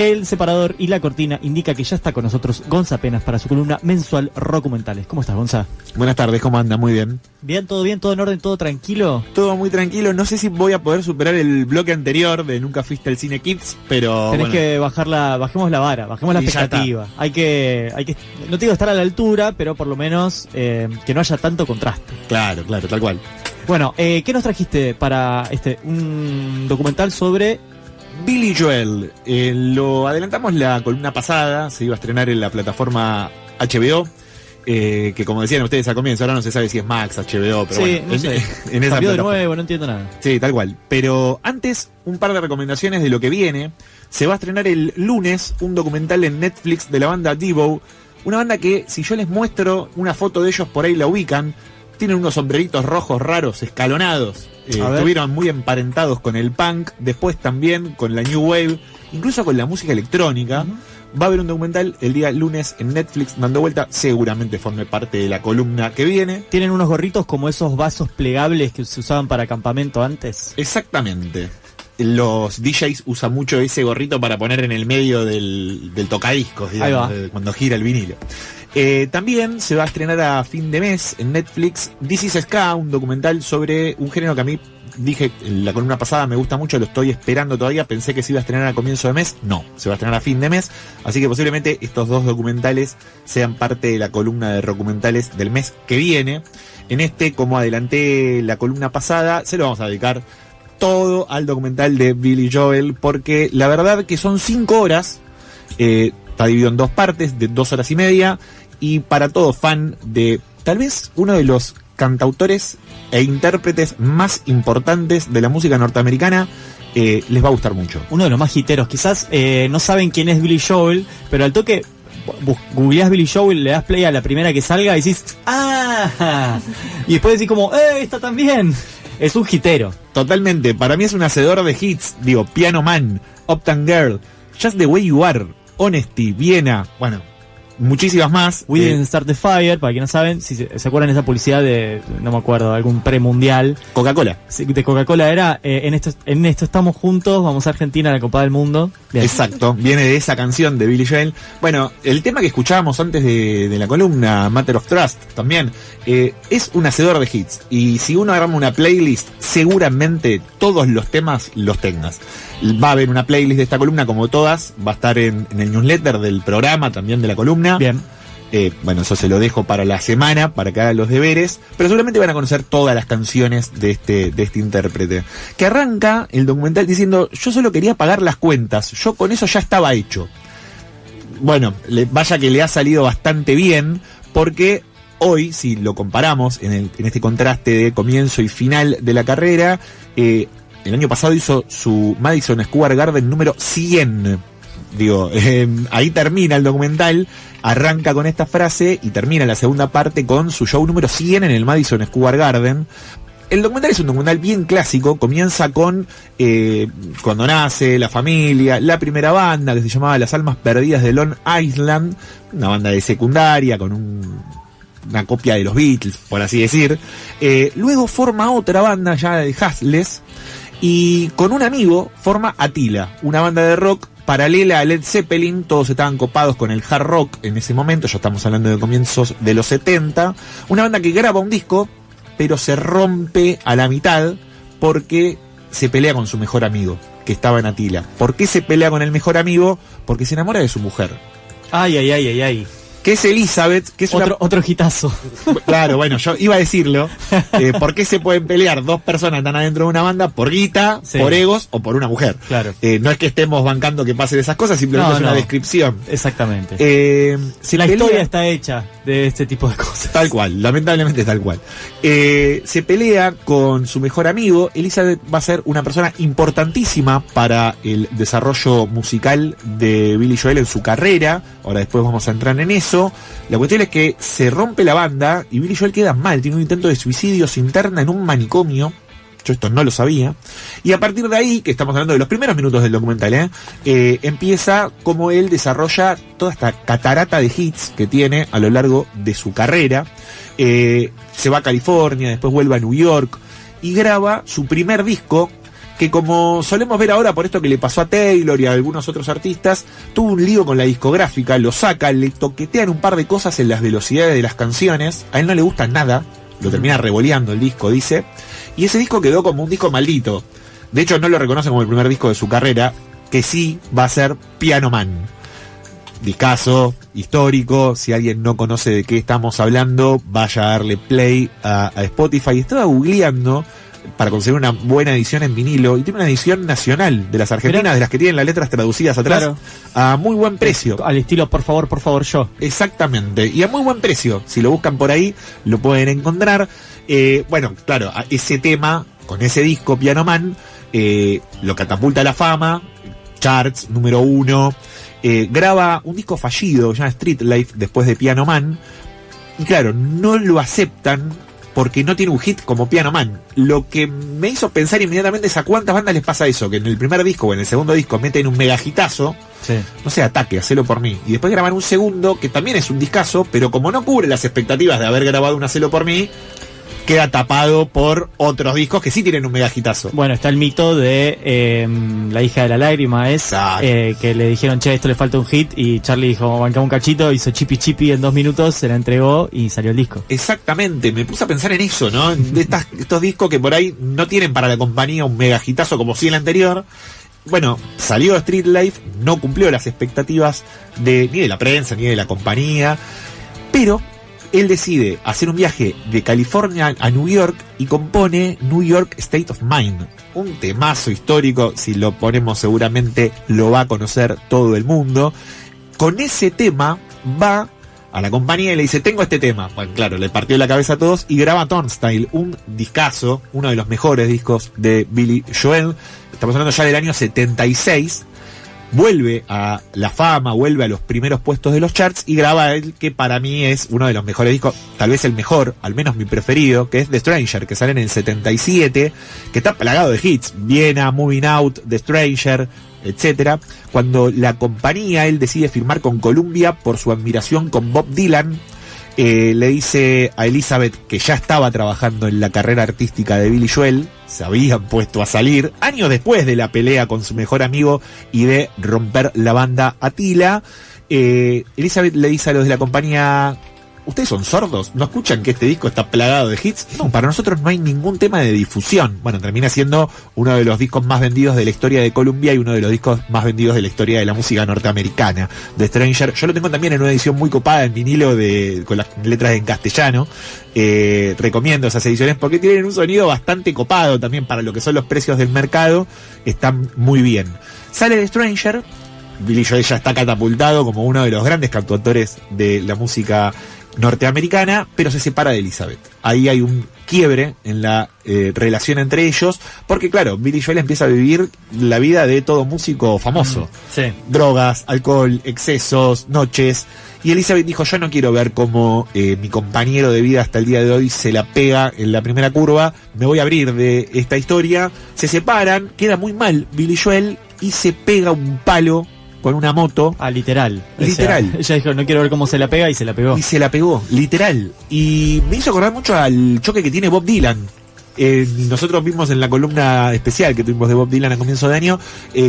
El separador y la cortina indica que ya está con nosotros Gonza Penas para su columna mensual Rockumentales. ¿Cómo estás, Gonza? Buenas tardes, ¿cómo anda? Muy bien. Bien, todo en orden, todo tranquilo. Todo muy tranquilo, no sé si voy a poder superar el bloque anterior de Nunca Fuiste al Cine Kids, pero Tenés que bajemos la vara, bajemos la expectativa. Hay que, no te digo estar a la altura, pero por lo menos que no haya tanto contraste. Claro, tal cual. Bueno, ¿qué nos trajiste para un documental sobre Billy Joel? Lo adelantamos la columna pasada, se iba a estrenar en la plataforma HBO, que como decían ustedes al comienzo, ahora no se sabe si es Max, HBO, pero sí, bueno, no sé. en esa Cambió de plataforma. nuevo, no entiendo nada. Sí, tal cual. Pero antes, un par de recomendaciones de lo que viene. Se va a estrenar el lunes un documental en Netflix de la banda Devo, una banda que, si yo les muestro una foto de ellos, por ahí la ubican. Tienen unos sombreritos rojos raros, escalonados. Estuvieron muy emparentados con el punk, después también con la New Wave, incluso con la música electrónica. Va a haber un documental el día lunes en Netflix dando vuelta, seguramente forme parte de la columna que viene. ¿Tienen unos gorritos como esos vasos plegables que se usaban para campamento antes? Exactamente. Los DJs usan mucho ese gorrito para poner en el medio del tocadiscos, digamos, cuando gira el vinilo. También se va a estrenar a fin de mes en Netflix This is Ska, un documental sobre un género que a mí, dije en la columna pasada, me gusta mucho, lo estoy esperando todavía. Pensé que se iba a estrenar a comienzo de mes, no, se va a estrenar a fin de mes, así que posiblemente estos dos documentales sean parte de la columna de documentales del mes que viene. Como adelanté la columna pasada, se lo vamos a dedicar todo al documental de Billy Joel, porque la verdad que son 5 horas, está dividido en 2 partes de 2 horas y media, y para todo fan de tal vez uno de los cantautores e intérpretes más importantes de la música norteamericana, les va a gustar mucho. Uno de los más hiteros, quizás no saben quién es Billy Joel, pero al toque googleás Billy Joel, le das play a la primera que salga y decís ¡ah! Y después decís como ¡está también! Es un hitero. Totalmente, para mí es un hacedor de hits, Piano Man, Uptown Girl, Just the Way You Are, Honesty, Viena, bueno, muchísimas más. We Didn't Start the Fire, para quienes no saben, si se acuerdan de esa publicidad de, no me acuerdo, algún premundial. Coca-Cola. De Coca-Cola era, en esto estamos juntos, vamos a Argentina, la Copa del Mundo. Bien. Exacto, viene de esa canción de Billy Joel. Bueno, el tema que escuchábamos antes de la columna, Matter of Trust, también, es un hacedor de hits. Y si uno agarra una playlist, seguramente todos los temas los tengas. Va a haber una playlist de esta columna, como todas, va a estar en el newsletter del programa, también de la columna. Bien. Bueno, eso se lo dejo para la semana, para que hagan los deberes, pero seguramente van a conocer todas las canciones de este intérprete, que arranca el documental diciendo: yo solo quería pagar las cuentas, yo con eso ya estaba hecho. Bueno, vaya que le ha salido bastante bien, porque hoy, si lo comparamos en este contraste de comienzo y final de la carrera, el año pasado hizo su Madison Square Garden número 100. Ahí termina el documental, arranca con esta frase y termina la segunda parte con su show número 100 en el Madison Square Garden. El documental es un documental bien clásico, comienza con cuando nace la familia, la primera banda que se llamaba Las Almas Perdidas de Long Island, una banda de secundaria con una copia de los Beatles, por así decir. Luego forma otra banda ya de Hustlers, y con un amigo forma Attila, una banda de rock paralela a Led Zeppelin. Todos estaban copados con el hard rock en ese momento, ya estamos hablando de comienzos de los 70. Una banda que graba un disco, pero se rompe a la mitad porque se pelea con su mejor amigo, que estaba en Attila. ¿Por qué se pelea con el mejor amigo? Porque se enamora de su mujer. Ay. Que es Elizabeth, que es otro hitazo. Claro, bueno, yo iba a decirlo. ¿Por qué se pueden pelear dos personas que están adentro de una banda? ¿Por guita, sí, por egos o por una mujer? Claro. No es que estemos bancando que pasen esas cosas, simplemente es una descripción. Exactamente. La historia está hecha de este tipo de cosas. Tal cual, lamentablemente tal cual. Se pelea con su mejor amigo. Elizabeth va a ser una persona importantísima para el desarrollo musical de Billy Joel en su carrera. Ahora después vamos a entrar en eso. La cuestión es que se rompe la banda y Billy Joel queda mal, tiene un intento de suicidio, se interna en un manicomio. Yo esto no lo sabía. Y a partir de ahí, que estamos hablando de los primeros minutos del documental, empieza como él desarrolla toda esta catarata de hits que tiene a lo largo de su carrera. Se va a California, después vuelve a New York y graba su primer disco, que como solemos ver ahora por esto que le pasó a Taylor y a algunos otros artistas, tuvo un lío con la discográfica, lo saca, le toquetean un par de cosas en las velocidades de las canciones, a él no le gusta nada, lo termina revoleando el disco, dice, y ese disco quedó como un disco maldito. De hecho no lo reconoce como el primer disco de su carrera, que sí va a ser Piano Man. Discazo, histórico, si alguien no conoce de qué estamos hablando, vaya a darle play a Spotify. Estaba googleando para conseguir una buena edición en vinilo, y tiene una edición nacional de las argentinas, Mirá, de las que tienen las letras traducidas atrás, claro, a muy buen precio. al estilo por favor, yo. Exactamente, y a muy buen precio. Si lo buscan por ahí, lo pueden encontrar. Bueno, claro, ese tema, con ese disco, Piano Man, lo catapulta a la fama, charts, número 1. Graba un disco fallido, ya Street Life, después de Piano Man, y claro, no lo aceptan porque no tiene un hit como Piano Man. Lo que me hizo pensar inmediatamente es a cuántas bandas les pasa eso, que en el primer disco o en el segundo disco meten un mega hitazo, Sí. no sé, Ataque, hacelo por mí, y después graban un segundo que también es un discazo, pero como no cubre las expectativas de haber grabado un Hacelo por mí, queda tapado por otros discos que sí tienen un mega hitazo. Bueno, está el mito de La hija de la lágrima, Claro. que le dijeron, che, esto le falta un hit, y Charlie dijo, banca un cachito, hizo chipi chipi en 2 minutos, se la entregó y salió el disco. Exactamente, me puse a pensar en eso, ¿no? De estos discos que por ahí no tienen para la compañía un mega hitazo como sí el anterior. Bueno, salió Street Life, no cumplió las expectativas ni de la prensa ni de la compañía, pero él decide hacer un viaje de California a New York y compone New York State of Mind, un temazo histórico. Si lo ponemos seguramente lo va a conocer todo el mundo. Con ese tema va a la compañía y le dice, tengo este tema. Bueno, claro, le partió la cabeza a todos y graba Turnstile, un discazo, uno de los mejores discos de Billy Joel. Estamos hablando ya del año 76. Vuelve a la fama, vuelve a los primeros puestos de los charts y graba el que para mí es uno de los mejores discos, tal vez el mejor, al menos mi preferido, que es The Stranger, que sale en el 77, que está plagado de hits, Viena, Moving Out, The Stranger, etcétera. Cuando la compañía, él decide firmar con Columbia por su admiración con Bob Dylan, le dice a Elizabeth, que ya estaba trabajando en la carrera artística de Billy Joel, se habían puesto a salir, años después de la pelea con su mejor amigo y de romper la banda Attila. Elizabeth le dice a los de la compañía, ¿ustedes son sordos? ¿No escuchan que este disco está plagado de hits? No, para nosotros no hay ningún tema de difusión. Bueno, termina siendo uno de los discos más vendidos de la historia de Columbia y uno de los discos más vendidos de la historia de la música norteamericana, The Stranger. Yo lo tengo también en una edición muy copada en vinilo con las letras en castellano. Recomiendo esas ediciones porque tienen un sonido bastante copado también para lo que son los precios del mercado. Están muy bien. Sale The Stranger. Billy Joel ya está catapultado como uno de los grandes cantautores de la música norteamericana, pero se separa de Elizabeth. Ahí hay un quiebre en la relación entre ellos, porque claro, Billy Joel empieza a vivir la vida de todo músico famoso. Sí. Drogas, alcohol, excesos, noches. Y Elizabeth dijo, yo no quiero ver cómo mi compañero de vida hasta el día de hoy se la pega en la primera curva, me voy a abrir de esta historia. Se separan, queda muy mal Billy Joel y se pega un palo con una moto. Ah, literal. Literal. O sea, ella dijo, no quiero ver cómo se la pega, y se la pegó. Y se la pegó, literal. Y me hizo acordar mucho al choque que tiene Bob Dylan. Nosotros vimos en la columna especial que tuvimos de Bob Dylan a comienzo de año,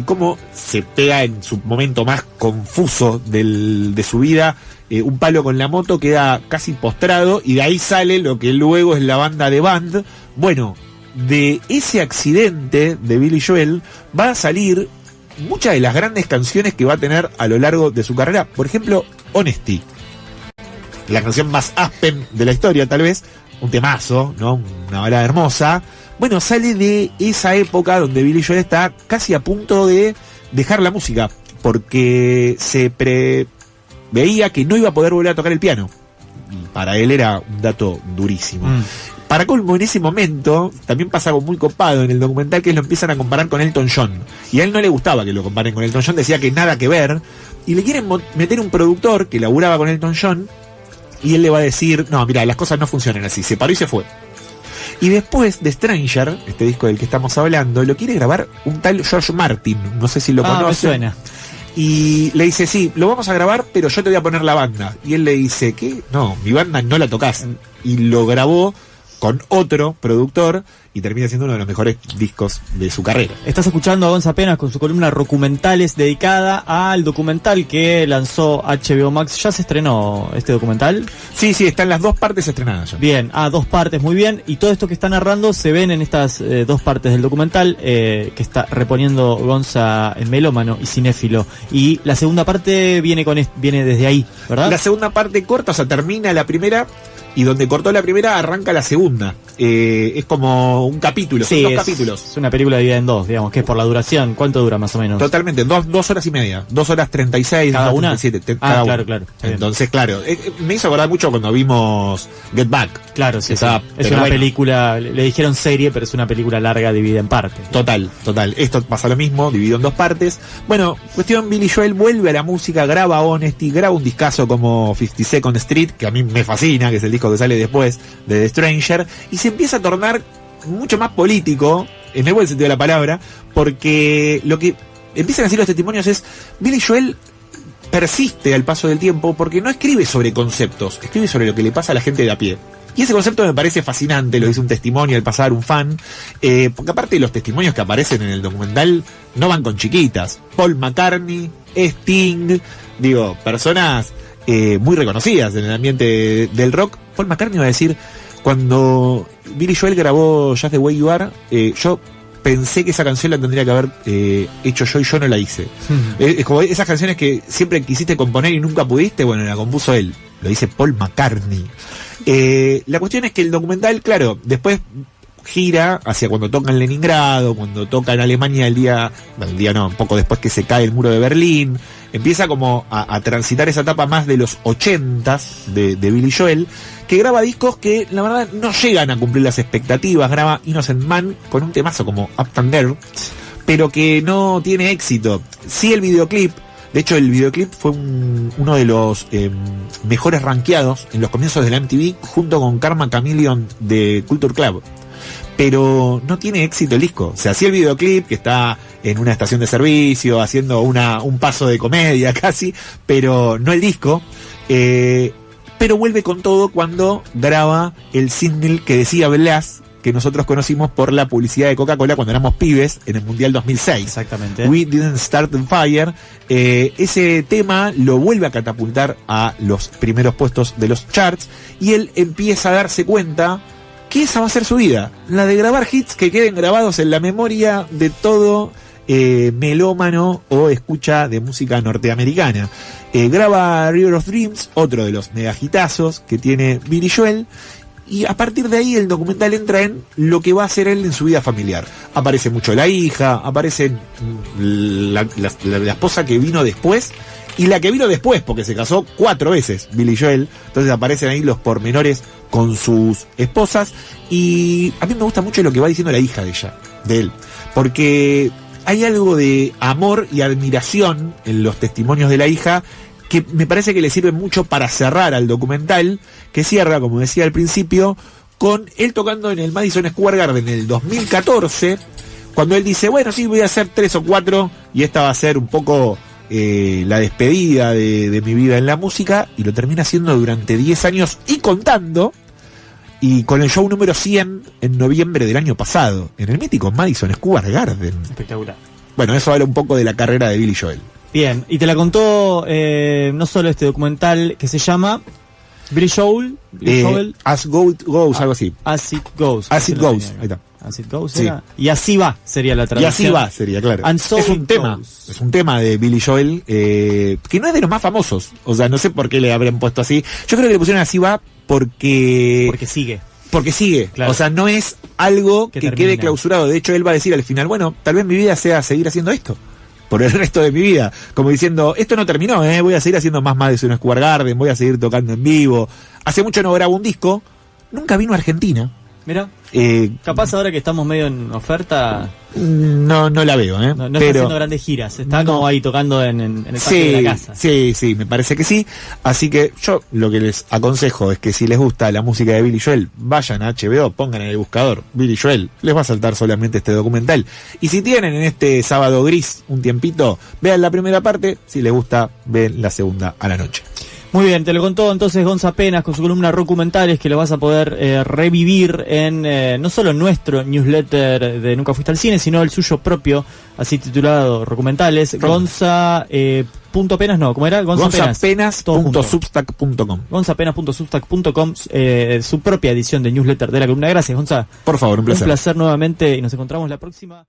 cómo se pega en su momento más confuso de su vida, un palo con la moto, queda casi postrado, y de ahí sale lo que luego es la banda de Band. Bueno, de ese accidente de Billy Joel va a salir muchas de las grandes canciones que va a tener a lo largo de su carrera. Por ejemplo, Honesty, la canción más Aspen de la historia, tal vez, un temazo, ¿no? Una balada hermosa. Bueno, sale de esa época donde Billy Joel está casi a punto de dejar la música, porque se veía que no iba a poder volver a tocar el piano. Y para él era un dato durísimo. Para colmo, en ese momento, también pasa algo muy copado en el documental, que lo empiezan a comparar con Elton John. Y a él no le gustaba que lo comparen con Elton John, decía que nada que ver. Y le quieren meter un productor que laburaba con Elton John, y él le va a decir, no, mira, las cosas no funcionan así. Se paró y se fue. Y después de Stranger, este disco del que estamos hablando, lo quiere grabar un tal George Martin. No sé si lo conoce. Me suena. Y le dice, sí, lo vamos a grabar, pero yo te voy a poner la banda. Y él le dice, ¿qué? No, mi banda no la tocás. Y lo grabó con otro productor, y termina siendo uno de los mejores discos de su carrera. Estás escuchando a Gonza Penas con su columna Documentales, dedicada al documental que lanzó HBO Max. ¿Ya se estrenó este documental? Sí, están las 2 partes estrenadas ya. Bien, 2 partes, muy bien. Y todo esto que está narrando se ven en estas 2 partes del documental que está reponiendo Gonza en Melómano y Cinéfilo. Y la segunda parte viene desde ahí, ¿verdad? La segunda parte corta, o sea, termina la primera y donde cortó la primera arranca la segunda. Es como un capítulo, sí, son 2 capítulos. Es una película dividida en 2, digamos, que es por la duración. ¿Cuánto dura más o menos? Totalmente, 2 horas y media, 2 horas 36, ¿Cada una? 37, cada claro, una. claro. Entonces, claro, me hizo acordar mucho cuando vimos Get Back. Claro, sí. Es pero una bueno, película, le dijeron serie, pero es una película larga dividida en partes. Total. Esto pasa lo mismo, dividido en 2 partes. Bueno, cuestión, Billy Joel vuelve a la música, graba Honesty, graba un discazo como 52nd Street, que a mí me fascina, que es el disco que sale después de The Stranger, y se empieza a tornar mucho más político, en el buen sentido de la palabra, porque lo que empiezan a decir los testimonios es, Billy Joel persiste al paso del tiempo porque no escribe sobre conceptos, escribe sobre lo que le pasa a la gente de a pie. Y ese concepto me parece fascinante, lo dice un testimonio al pasar un fan, porque aparte los testimonios que aparecen en el documental no van con chiquitas. Paul McCartney, Sting, digo, personas muy reconocidas en el ambiente del rock. Paul McCartney va a decir, cuando Billy Joel grabó Just the Way You Are, yo pensé que esa canción la tendría que haber hecho yo y yo no la hice. Es como esas canciones que siempre quisiste componer y nunca pudiste, bueno, la compuso él. Lo dice Paul McCartney. La cuestión es que el documental, claro, después gira hacia cuando toca en Leningrado, cuando toca en Alemania un poco después que se cae el muro de Berlín. Empieza como a transitar esa etapa más de los 80s de Billy Joel, que graba discos que la verdad no llegan a cumplir las expectativas. Graba Innocent Man con un temazo como Uptown Girl, pero que no tiene éxito. Sí, el videoclip, de hecho el videoclip fue uno de los mejores rankeados en los comienzos de la MTV, junto con Karma Chameleon de Culture Club. Pero no tiene éxito el disco. Se hacía el videoclip, que está en una estación de servicio, haciendo un paso de comedia casi, pero no el disco. Pero vuelve con todo cuando graba el single que decía Blas, que nosotros conocimos por la publicidad de Coca-Cola cuando éramos pibes en el Mundial 2006. Exactamente. We Didn't Start the Fire. Ese tema lo vuelve a catapultar a los primeros puestos de los charts y él empieza a darse cuenta que esa va a ser su vida, la de grabar hits que queden grabados en la memoria de todo melómano o escucha de música norteamericana. Graba River of Dreams, otro de los megahitazos que tiene Billy Joel, y a partir de ahí el documental entra en lo que va a hacer él en su vida familiar. Aparece mucho la hija, aparece la esposa que vino después, y la que vino después, porque se casó 4 veces, Billy Joel. Entonces aparecen ahí los pormenores con sus esposas. Y a mí me gusta mucho lo que va diciendo la hija de él. Porque hay algo de amor y admiración en los testimonios de la hija que me parece que le sirve mucho para cerrar al documental, que cierra, como decía al principio, con él tocando en el Madison Square Garden en el 2014, cuando él dice, bueno, sí, voy a hacer 3 o 4 y esta va a ser un poco la despedida de mi vida en la música, y lo termina haciendo durante 10 años y contando, y con el show número 100 en noviembre del año pasado, en el mítico Madison Square Garden. Espectacular. Bueno, eso habla un poco de la carrera de Billy Joel. Bien, y te la contó no solo este documental que se llama Billy Joel, As It Goes, algo así. As It Goes. As It Goes, ahí está. As It Goes, sí. Y así va sería la traducción. Y así va sería, claro. So es un tema. Goes. Es un tema de Billy Joel que no es de los más famosos. O sea, no sé por qué le habrían puesto así. Yo creo que le pusieron Así va porque sigue. Porque sigue, claro. O sea, no es algo que quede clausurado. De hecho, él va a decir al final, bueno, tal vez mi vida sea seguir haciendo esto por el resto de mi vida, como diciendo, esto no terminó, voy a seguir haciendo más Madison Square Garden, voy a seguir tocando en vivo. Hace mucho no grabo un disco, nunca vino a Argentina. Mira, capaz ahora que estamos medio en oferta, no la veo, no está haciendo grandes giras, está como ahí tocando en el patio de la casa. Sí, me parece que sí. Así que yo lo que les aconsejo es que si les gusta la música de Billy Joel, vayan a HBO, pongan en el buscador Billy Joel, les va a saltar solamente este documental. Y si tienen en este sábado gris un tiempito, vean la primera parte, si les gusta, ven la segunda a la noche. Muy bien, te lo contó entonces Gonza Penas con su columna Rocumentales, que lo vas a poder revivir en no solo en nuestro newsletter de Nunca Fuiste al Cine, sino el suyo propio, así titulado Rocumentales. Gonza punto penas, no, ¿cómo era? Gonzapenas.substack.com. Gonzapenas.substack.com, su propia edición de newsletter de la columna. Gracias, Gonza. Por favor, un placer. Un placer nuevamente y nos encontramos la próxima.